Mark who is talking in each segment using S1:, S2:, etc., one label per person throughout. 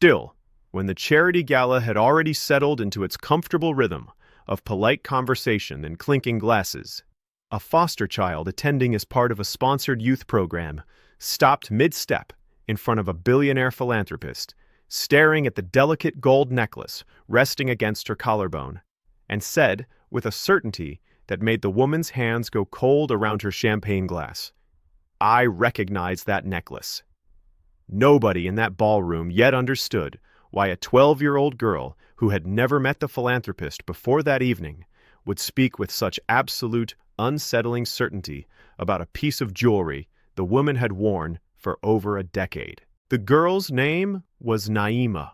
S1: Still, when the charity gala had already settled into its comfortable rhythm of polite conversation and clinking glasses, a foster child attending as part of a sponsored youth program stopped mid-step in front of a billionaire philanthropist, staring at the delicate gold necklace resting against her collarbone, and said, with a certainty that made the woman's hands go cold around her champagne glass, "I recognize that necklace." Nobody in that ballroom yet understood why a 12-year-old girl who had never met the philanthropist before that evening would speak with such absolute, unsettling certainty about a piece of jewelry the woman had worn for over a decade. The girl's name was Naima.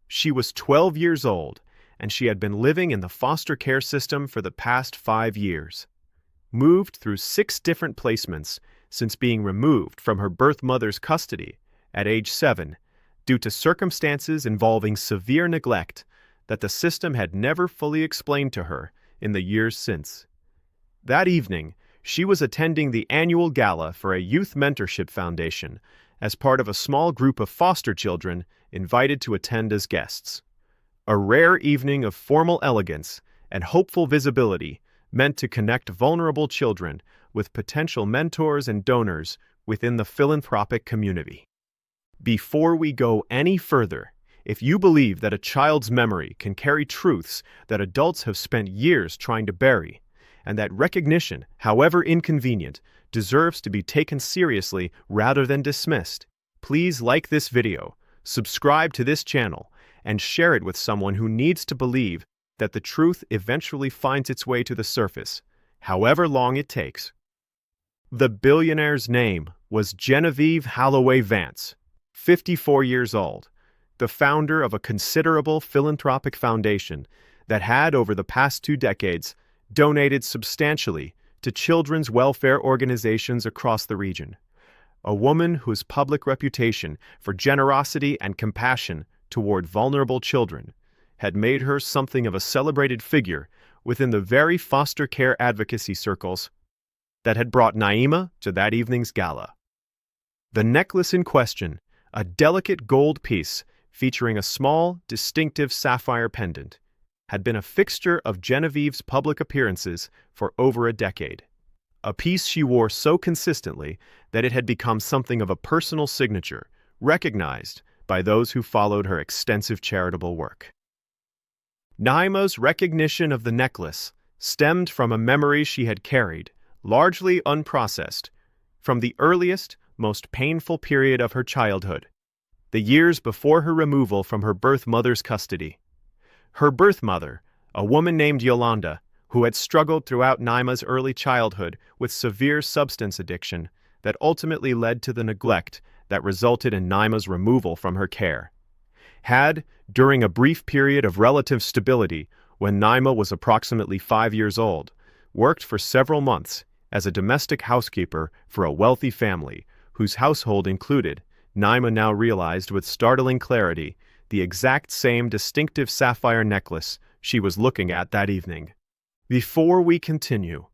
S1: She was 12 years old, and she had been living in the foster care system for the past 5 years. Moved through 6 different placements since being removed from her birth mother's custody at age 7 due to circumstances involving severe neglect that the system had never fully explained to her in the years since. That evening, she was attending the annual gala for a youth mentorship foundation as part of a small group of foster children invited to attend as guests. A rare evening of formal elegance and hopeful visibility meant to connect vulnerable children with potential mentors and donors within the philanthropic community. Before we go any further, if you believe that a child's memory can carry truths that adults have spent years trying to bury, and that recognition, however inconvenient, deserves to be taken seriously rather than dismissed, please like this video, subscribe to this channel, and share it with someone who needs to believe that the truth eventually finds its way to the surface, however long it takes. The billionaire's name was Genevieve Holloway Vance, 54 years old, the founder of a considerable philanthropic foundation that had, over the past 2 decades, donated substantially to children's welfare organizations across the region. A woman whose public reputation for generosity and compassion toward vulnerable children had made her something of a celebrated figure within the very foster care advocacy circles that had brought Naima to that evening's gala. The necklace in question, a delicate gold piece featuring a small, distinctive sapphire pendant, had been a fixture of Genevieve's public appearances for over a decade. A piece she wore so consistently that it had become something of a personal signature, recognized by those who followed her extensive charitable work. Naima's recognition of the necklace stemmed from a memory she had carried, largely unprocessed, from the earliest, most painful period of her childhood, the years before her removal from her birth mother's custody. Her birth mother, a woman named Yolanda, who had struggled throughout Naima's early childhood with severe substance addiction that ultimately led to the neglect that resulted in Naima's removal from her care, had, during a brief period of relative stability when Naima was approximately 5 years old, worked for several months as a domestic housekeeper for a wealthy family whose household included, Naima now realized with startling clarity, the exact same distinctive sapphire necklace she was looking at that evening. Before we continue,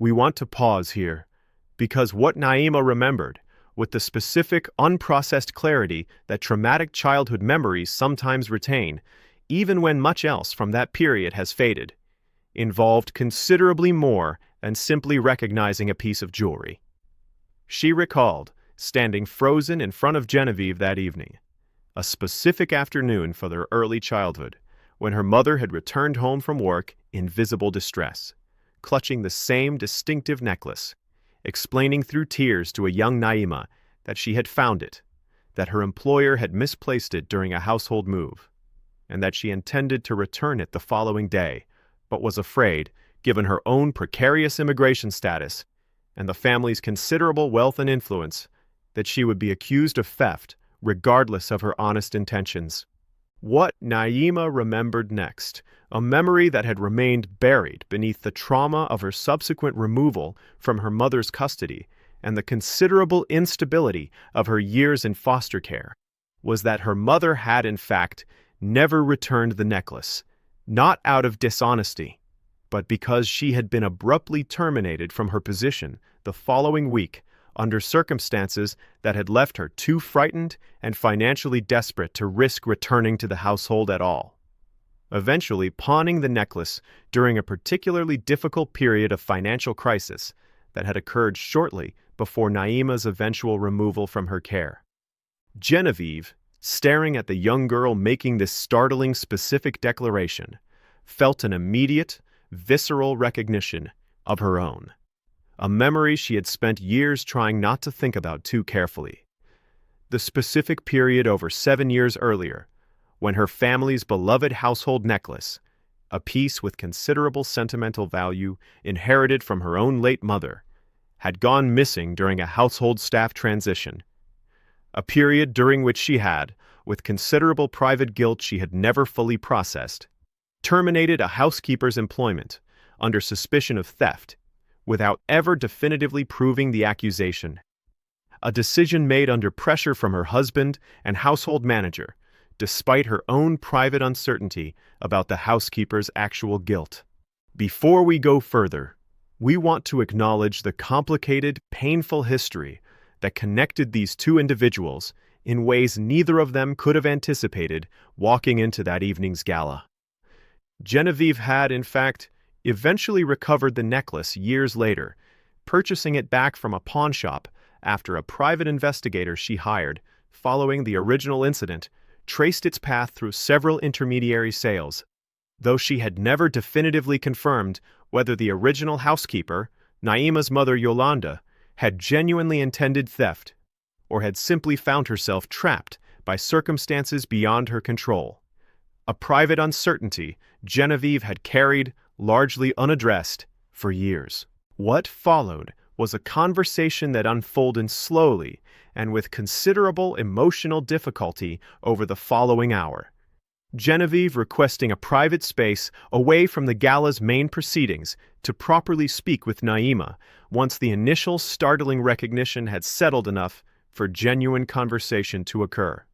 S1: we want to pause here, because what Naima remembered, with the specific, unprocessed clarity that traumatic childhood memories sometimes retain, even when much else from that period has faded, involved considerably more than simply recognizing a piece of jewelry. She recalled standing frozen in front of Genevieve that evening, a specific afternoon for their early childhood, when her mother had returned home from work in visible distress, clutching the same distinctive necklace, explaining through tears to a young Naima that she had found it, that her employer had misplaced it during a household move, and that she intended to return it the following day, but was afraid, given her own precarious immigration status and the family's considerable wealth and influence, that she would be accused of theft regardless of her honest intentions. What Naima remembered next, a memory that had remained buried beneath the trauma of her subsequent removal from her mother's custody and the considerable instability of her years in foster care, was that her mother had, in fact, never returned the necklace, not out of dishonesty, but because she had been abruptly terminated from her position the following week under circumstances that had left her too frightened and financially desperate to risk returning to the household at all. Eventually pawning the necklace during a particularly difficult period of financial crisis that had occurred shortly before Naima's eventual removal from her care. Genevieve, staring at the young girl making this startling specific declaration, felt an immediate, visceral recognition of her own, a memory she had spent years trying not to think about too carefully. The specific period over 7 years earlier, when her family's beloved household necklace, a piece with considerable sentimental value inherited from her own late mother, had gone missing during a household staff transition, a period during which she had, with considerable private guilt she had never fully processed, terminated a housekeeper's employment under suspicion of theft without ever definitively proving the accusation, a decision made under pressure from her husband and household manager, despite her own private uncertainty about the housekeeper's actual guilt. Before we go further, we want to acknowledge the complicated, painful history that connected these two individuals in ways neither of them could have anticipated walking into that evening's gala. Genevieve had, in fact, eventually recovered the necklace years later, purchasing it back from a pawn shop after a private investigator she hired, following the original incident, traced its path through several intermediary sales, though she had never definitively confirmed whether the original housekeeper, Naima's mother Yolanda, had genuinely intended theft or had simply found herself trapped by circumstances beyond her control. A private uncertainty Genevieve had carried, largely unaddressed, for years. What followed was a conversation that unfolded slowly and with considerable emotional difficulty over the following hour. Genevieve requesting a private space away from the gala's main proceedings to properly speak with Naima once the initial startling recognition had settled enough for genuine conversation to occur.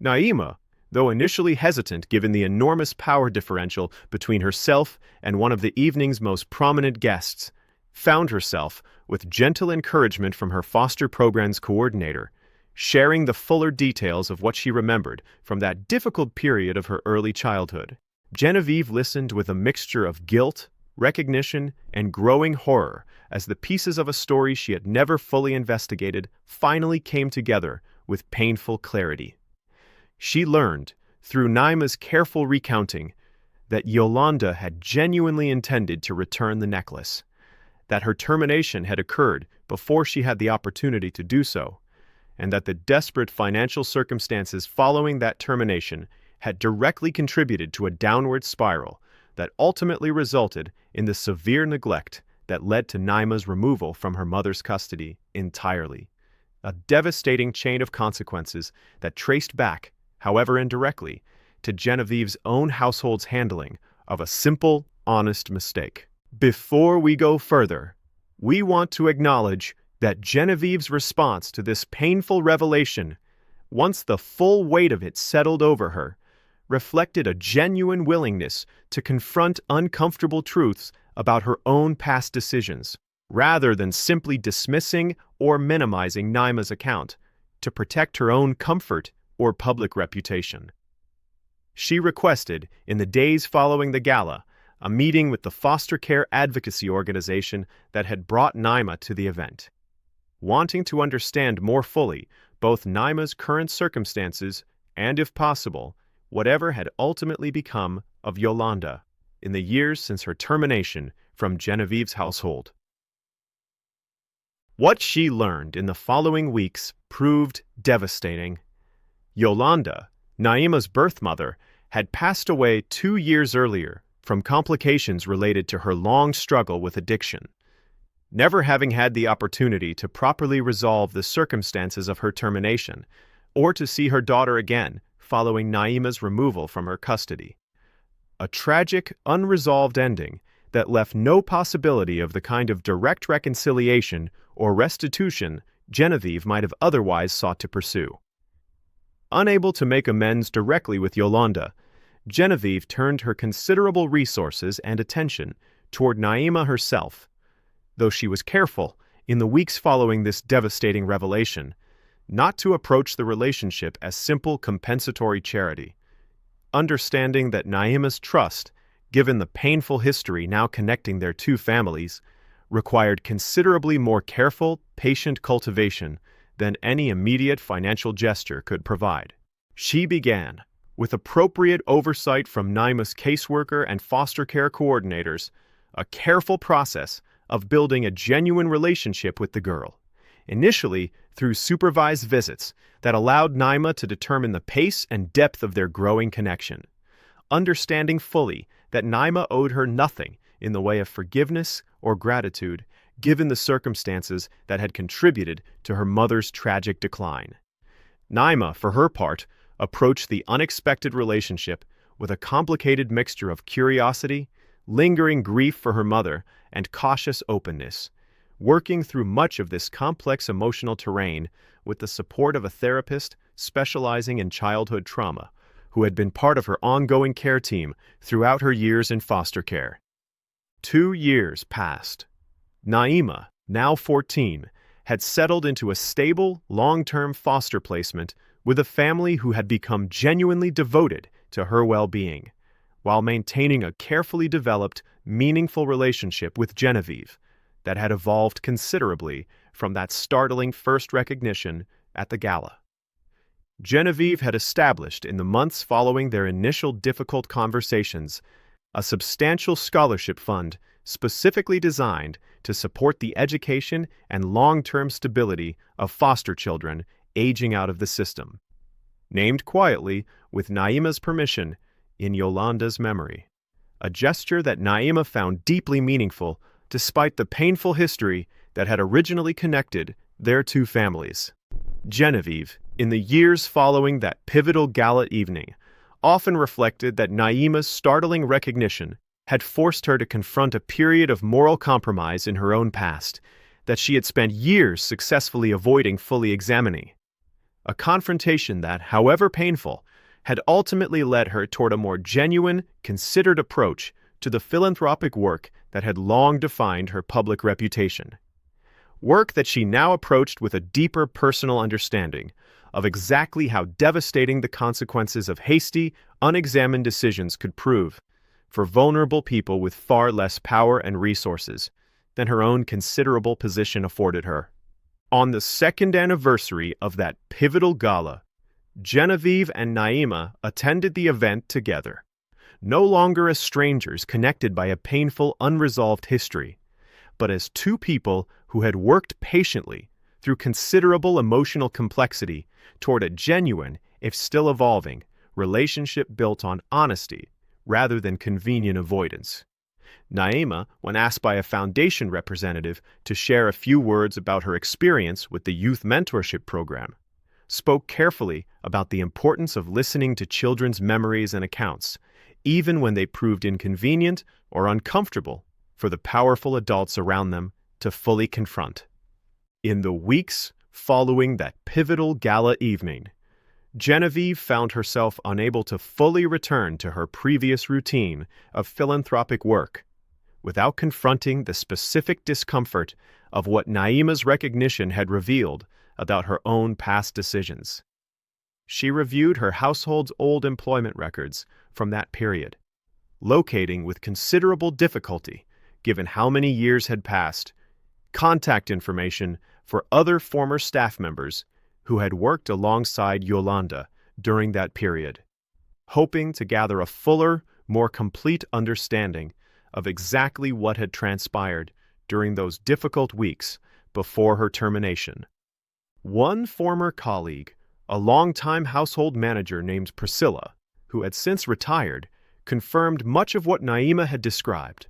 S1: Naima, though initially hesitant given the enormous power differential between herself and one of the evening's most prominent guests, found herself, with gentle encouragement from her foster program's coordinator, sharing the fuller details of what she remembered from that difficult period of her early childhood. Genevieve listened with a mixture of guilt, recognition, and growing horror as the pieces of a story she had never fully investigated finally came together with painful clarity. She learned, through Naima's careful recounting, that Yolanda had genuinely intended to return the necklace, that her termination had occurred before she had the opportunity to do so, and that the desperate financial circumstances following that termination had directly contributed to a downward spiral that ultimately resulted in the severe neglect that led to Naima's removal from her mother's custody entirely. A devastating chain of consequences that traced back, however indirectly, to Genevieve's own household's handling of a simple, honest mistake. Before we go further, we want to acknowledge that Genevieve's response to this painful revelation, once the full weight of it settled over her, reflected a genuine willingness to confront uncomfortable truths about her own past decisions, rather than simply dismissing or minimizing Naima's account to protect her own comfort or public reputation. She requested, in the days following the gala, a meeting with the foster care advocacy organization that had brought Naima to the event. Wanting to understand more fully both Naima's current circumstances and, if possible, whatever had ultimately become of Yolanda in the years since her termination from Genevieve's household. What she learned in the following weeks proved devastating. Yolanda, Naima's birth mother, had passed away 2 years earlier from complications related to her long struggle with addiction. Never having had the opportunity to properly resolve the circumstances of her termination, or to see her daughter again following Naima's removal from her custody. A tragic, unresolved ending that left no possibility of the kind of direct reconciliation or restitution Genevieve might have otherwise sought to pursue. Unable to make amends directly with Yolanda, Genevieve turned her considerable resources and attention toward Naima herself, though she was careful in the weeks following this devastating revelation, not to approach the relationship as simple compensatory charity. Understanding that Naima's trust, given the painful history now connecting their two families, required considerably more careful, patient cultivation than any immediate financial gesture could provide. She began, with appropriate oversight from Naima's caseworker and foster care coordinators, a careful process of building a genuine relationship with the girl, initially through supervised visits that allowed Naima to determine the pace and depth of their growing connection, understanding fully that Naima owed her nothing in the way of forgiveness or gratitude, given the circumstances that had contributed to her mother's tragic decline. Naima, for her part, approached the unexpected relationship with a complicated mixture of curiosity, lingering grief for her mother, and cautious openness, working through much of this complex emotional terrain with the support of a therapist specializing in childhood trauma, who had been part of her ongoing care team throughout her years in foster care. 2 years passed. Naima, now 14, had settled into a stable, long-term foster placement with a family who had become genuinely devoted to her well-being, while maintaining a carefully developed, meaningful relationship with Genevieve that had evolved considerably from that startling first recognition at the gala. Genevieve had established in the months following their initial difficult conversations a substantial scholarship fund specifically designed to support the education and long-term stability of foster children aging out of the system, named quietly, with Naima's permission, in Yolanda's memory, a gesture that Naima found deeply meaningful despite the painful history that had originally connected their two families. Genevieve, in the years following that pivotal gala evening, often reflected that Naima's startling recognition had forced her to confront a period of moral compromise in her own past that she had spent years successfully avoiding fully examining. A confrontation that, however painful, had ultimately led her toward a more genuine, considered approach to the philanthropic work that had long defined her public reputation. Work that she now approached with a deeper personal understanding of exactly how devastating the consequences of hasty, unexamined decisions could prove for vulnerable people with far less power and resources than her own considerable position afforded her. On the second anniversary of that pivotal gala, Genevieve and Naima attended the event together, no longer as strangers connected by a painful, unresolved history, but as two people who had worked patiently through considerable emotional complexity toward a genuine, if still evolving, relationship built on honesty rather than convenient avoidance. Naima, when asked by a foundation representative to share a few words about her experience with the youth mentorship program, spoke carefully about the importance of listening to children's memories and accounts, even when they proved inconvenient or uncomfortable for the powerful adults around them to fully confront. In the weeks following that pivotal gala evening, Genevieve found herself unable to fully return to her previous routine of philanthropic work without confronting the specific discomfort of what Naima's recognition had revealed about her own past decisions. She reviewed her household's old employment records from that period, locating with considerable difficulty, given how many years had passed, contact information for other former staff members who had worked alongside Yolanda during that period, hoping to gather a fuller, more complete understanding of exactly what had transpired during those difficult weeks before her termination. One former colleague, a longtime household manager named Priscilla, who had since retired, confirmed much of what Naima had described,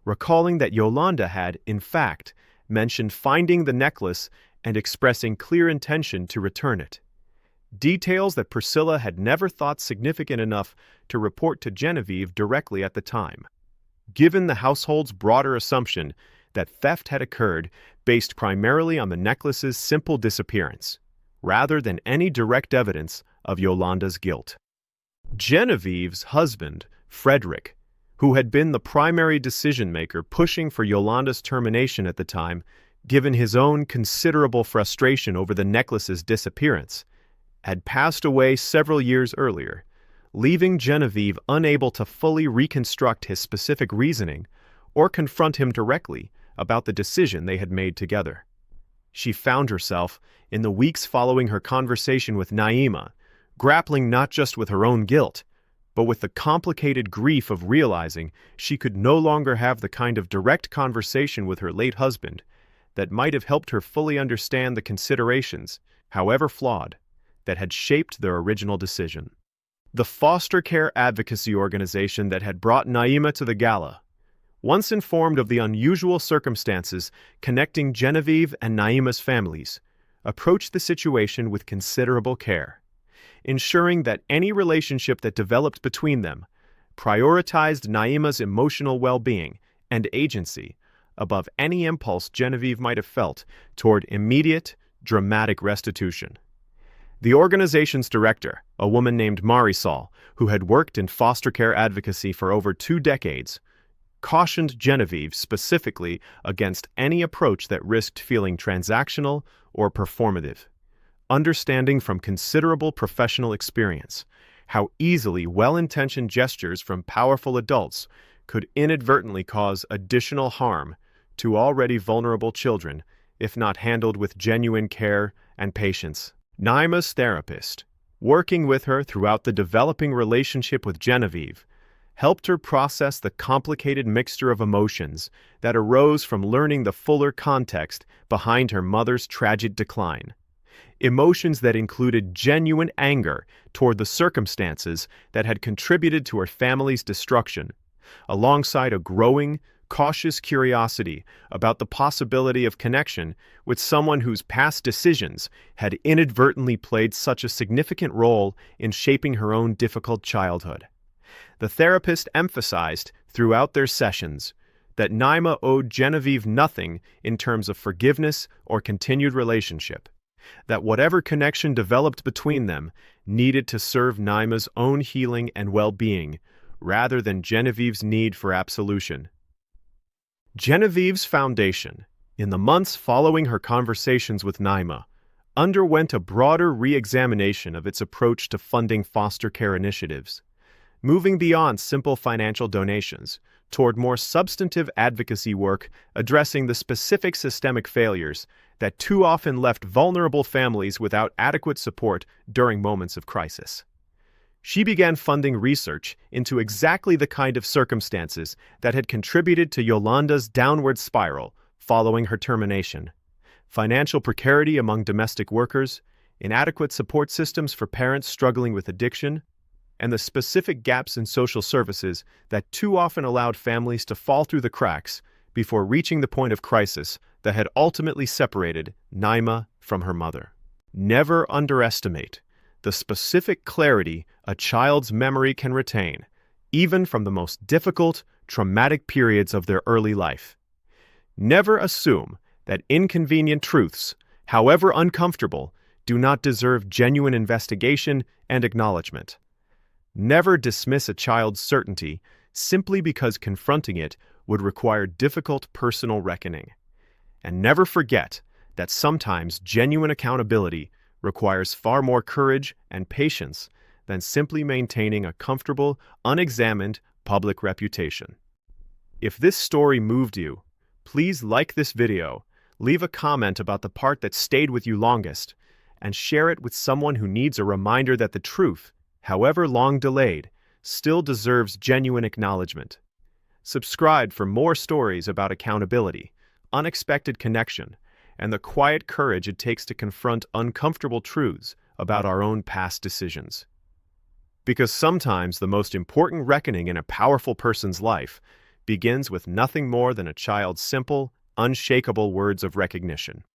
S1: recalling that Yolanda had, in fact, mentioned finding the necklace and expressing clear intention to return it. Details that Priscilla had never thought significant enough to report to Genevieve directly at the time, given the household's broader assumption that theft had occurred based primarily on the necklace's simple disappearance, rather than any direct evidence of Yolanda's guilt. Genevieve's husband, Frederick, who had been the primary decision-maker pushing for Yolanda's termination at the time, given his own considerable frustration over the necklace's disappearance, had passed away several years earlier, leaving Genevieve unable to fully reconstruct his specific reasoning or confront him directly about the decision they had made together. She found herself, in the weeks following her conversation with Naima, grappling not just with her own guilt, but with the complicated grief of realizing she could no longer have the kind of direct conversation with her late husband that might have helped her fully understand the considerations, however flawed, that had shaped their original decision. The foster care advocacy organization that had brought Naima to the gala, once informed of the unusual circumstances connecting Genevieve and Naima's families, approached the situation with considerable care, ensuring that any relationship that developed between them prioritized Naima's emotional well-being and agency above any impulse Genevieve might have felt toward immediate, dramatic restitution. The organization's director, a woman named Marisol, who had worked in foster care advocacy for over 2 decades, cautioned Genevieve specifically against any approach that risked feeling transactional or performative, understanding from considerable professional experience how easily well-intentioned gestures from powerful adults could inadvertently cause additional harm to already vulnerable children if not handled with genuine care and patience. Naima's therapist, working with her throughout the developing relationship with Genevieve, helped her process the complicated mixture of emotions that arose from learning the fuller context behind her mother's tragic decline. Emotions that included genuine anger toward the circumstances that had contributed to her family's destruction, alongside a growing, cautious curiosity about the possibility of connection with someone whose past decisions had inadvertently played such a significant role in shaping her own difficult childhood. The therapist emphasized throughout their sessions that Naima owed Genevieve nothing in terms of forgiveness or continued relationship, that whatever connection developed between them needed to serve Naima's own healing and well-being, rather than Genevieve's need for absolution. Genevieve's foundation, in the months following her conversations with Naima, underwent a broader re-examination of its approach to funding foster care initiatives, moving beyond simple financial donations toward more substantive advocacy work addressing the specific systemic failures that too often left vulnerable families without adequate support during moments of crisis. She began funding research into exactly the kind of circumstances that had contributed to Yolanda's downward spiral following her termination: financial precarity among domestic workers, inadequate support systems for parents struggling with addiction, and the specific gaps in social services that too often allowed families to fall through the cracks before reaching the point of crisis that had ultimately separated Naima from her mother. Never underestimate the specific clarity a child's memory can retain, even from the most difficult, traumatic periods of their early life. Never assume that inconvenient truths, however uncomfortable, do not deserve genuine investigation and acknowledgement. Never dismiss a child's certainty simply because confronting it would require difficult personal reckoning. And never forget that sometimes genuine accountability requires far more courage and patience than simply maintaining a comfortable, unexamined public reputation. If this story moved you, please like this video, leave a comment about the part that stayed with you longest, and share it with someone who needs a reminder that the truth, however long delayed, still deserves genuine acknowledgement. Subscribe for more stories about accountability, unexpected connection, and the quiet courage it takes to confront uncomfortable truths about our own past decisions. Because sometimes the most important reckoning in a powerful person's life begins with nothing more than a child's simple, unshakable words of recognition.